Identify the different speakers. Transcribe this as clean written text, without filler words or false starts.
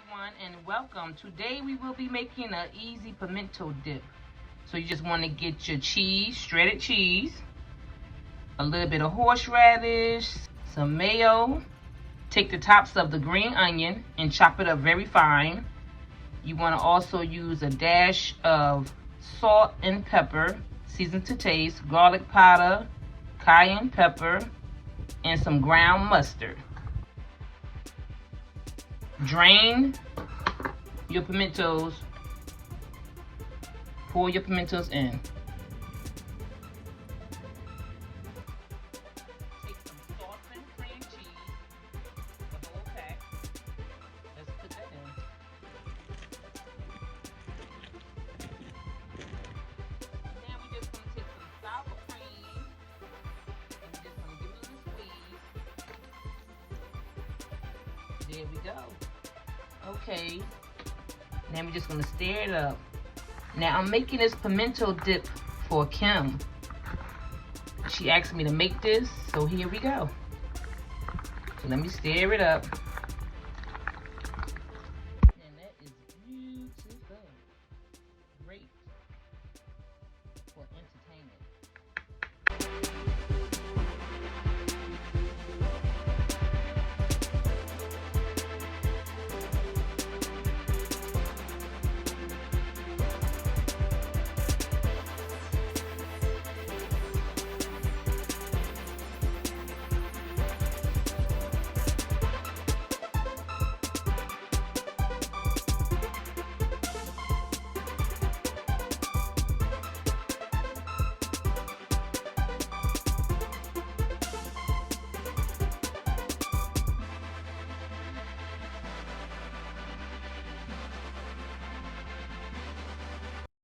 Speaker 1: everyone, and welcome. Today we will be making an easy pimento dip. So you just want to get your cheese, shredded cheese, a little bit of horseradish, some mayo. Take the tops of the green onion and chop it up very fine. You want to also use a dash of salt and pepper, seasoned to taste, garlic powder, cayenne pepper, and some ground mustard. Drain your pimentos. Pour your pimentos in. Take some softened cream cheese, the whole pack. Let's put that in. Now we're just going to take some sour cream and we're just going to give it a little squeeze. There we go. Okay, now we're just gonna stir it up. Now I'm making this pimento dip for Kim. She asked me to make this, so here we go. So let me stir it up.